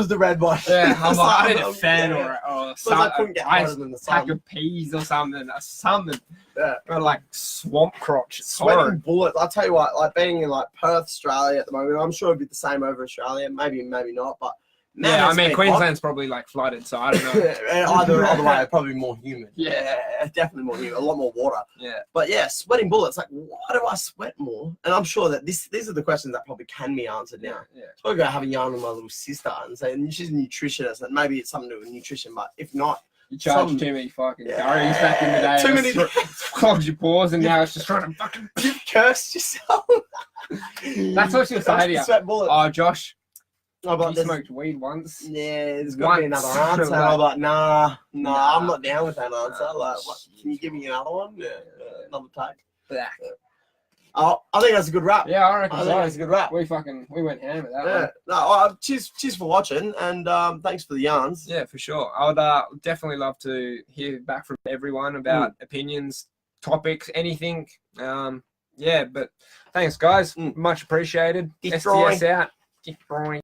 the red one. Yeah, I'm like, I need a I'm- fan yeah. or Because some, I couldn't get a hotter than the pack sun. of peas or something, something. Yeah. Or like swamp crotch. It's Sweating horrid. bullets. I'll tell you what, like being in like Perth, Australia at the moment, I'm sure it'd be the same over Australia. Maybe not. But man, Yeah, I it's mean been Queensland's probably like flooded, so I don't hot. know. either way, probably more humid. Yeah. Definitely more humid. A lot more water. Yeah. But yeah, sweating bullets. Like, why do I sweat more? And I'm sure that these are the questions that probably can be answered now. Yeah. So I go have a yarn with my little sister and say, and she's a nutritionist, and maybe it's something to do with nutrition. But if not, You charged Some- too many fucking Yeah. curries back in the day. Too It many- clogged your pores, and now it's just trying to fucking. you've cursed yourself. That's what she'll say to you. Sweat bullets. Oh, Josh, Oh, but you there's- smoked weed once. Yeah, there's got to be Once. another answer. Like- I'm like, nah, Nah. I'm not down with that answer. Nah, Like, what, can you give me another one? Yeah, another take. Black. Oh, I think that's a good wrap. Yeah, I reckon I think that's a so. good wrap. We went ham with that Yeah. one. No, cheers for watching, and thanks for the yarns. Yeah, for sure. I would definitely love to hear back from everyone about opinions, topics, anything. Yeah, but thanks, guys. Mm. Much appreciated. Destroy. STS out. Destroy.